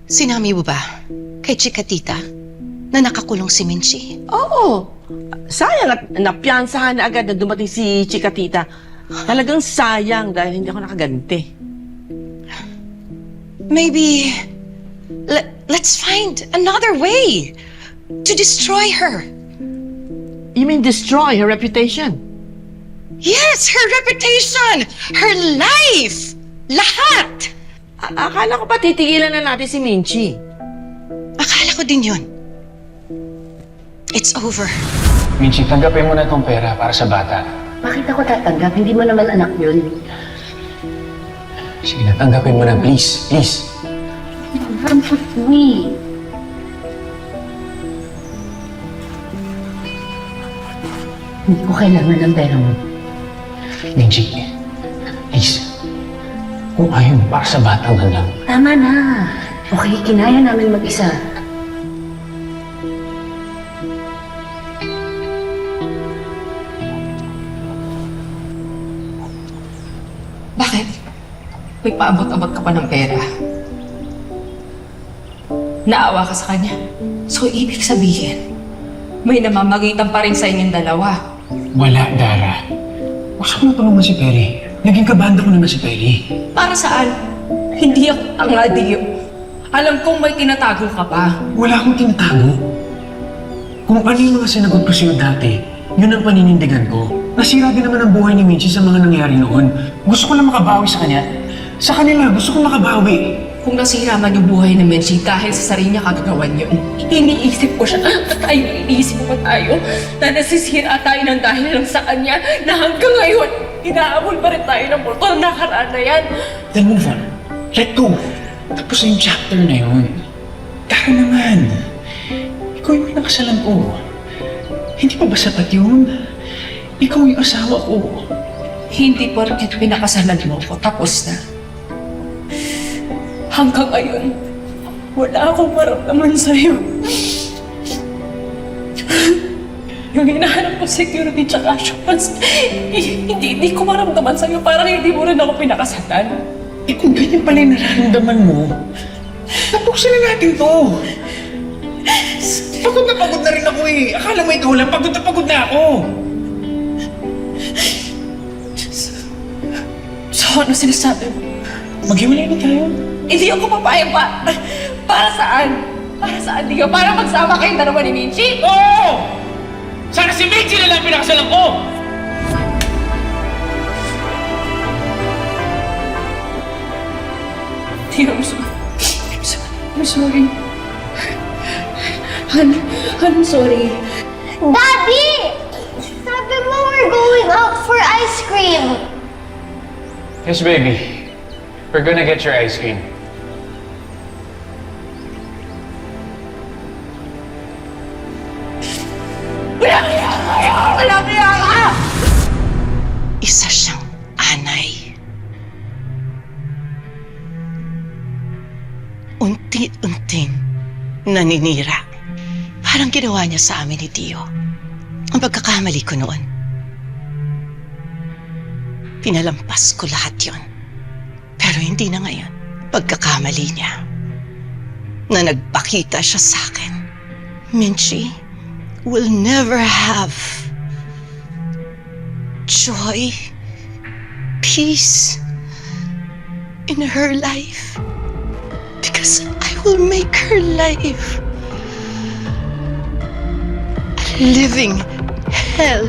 Sinabi mo ba kay Chikatita na nakakulong si Minchi? Oo. Sayang at napiyansahan na agad na dumating si Chikatita. Talagang sayang dahil hindi ako nakaganti. Maybe let's find another way to destroy her. You mean destroy her reputation? Yes, her reputation, her life, lahat. Akala ko pa titigilan na natin si Minchi. Akala ko din yun. It's over. Minchi, tanggapin mo na itong pera para sa bata. Bakit ako tatanggap? Hindi mo naman anak yun. Sige na, tanggapin mo na. Please, please. Rampot me. Hindi ko kailangan ng pera mo. Minchi, please. Kung ayaw mo, para sa batang lang. Tama na. Okay, kinaya namin mag-isa. Bakit? May paabot-abot ka pa ng pera. Naawa ka sa kanya. So, ibig sabihin, may namamagitan pa rin sa inyong dalawa. Wala, Dara. Gusto ko na tulungan si Perry. Naging kabanda ko naman si Perry. Para saan? Hindi ako tanga-diyo. Alam kong may tinatago ka pa. Wala akong tinatago. Kung ano yung mga sinagot ko sa'yo dati, yun ang paninindigan ko. Nasira din naman ang buhay ni Minchi sa mga nangyari noon. Gusto ko lang makabawi sa kanya. Sa kanila, gusto ko makabawi. Kung nasira man yung buhay ni Menchie dahil sa sarili niya kagagawan yun, iniisip ko siya at tayo iniisip mo tayo na nasisira tayo ng dahil lang sa kanya na hanggang ngayon, inaabol pa rin tayo ng multo na nakaraan na yan. Then move on. Let go. Tapos na yung chapter na yun. Tara naman. Ikaw yung pinakasalan ko. Hindi pa ba sapat yun? Ikaw yung asawa ko. Hindi porket pinakasalan mo ko, tapos na. Hanggang ngayon, wala akong maramdaman sa'yo. Yung hinahanap ko security tsaka assurance, hindi ko maramdaman sa'yo. Parang hindi mo rin ako pinakasalan. Eh kung ganyan pala yung nararamdaman mo, tapusin na natin to. Pagod na rin ako eh. Akala mo ikaw lang, pagod na ako. So, ano sinasabi mo? Maghiwalay na tayo. Hindi ako papayag pa. Para saan? Para saan, Dio? Para magsama kayong dalawa ni Minchi? Oo! Sana si Minchi na lang pinakasalan ko! Dio, I'm sorry. I'm sorry. Daddy! Sabi mo we're going out for ice cream. Yes, baby. We're gonna get your ice cream. Wala kaya ka! Isa siyang anay. Unti-unting naninira. Parang ginawa niya sa amin ni Tio. Ang pagkakamali ko noon. Pinalampas ko lahat yon. Pero hindi na ngayon. Pagkakamali niya na nagpakita siya sa akin. Minchi will never have joy, peace in her life because I will make her life a living hell.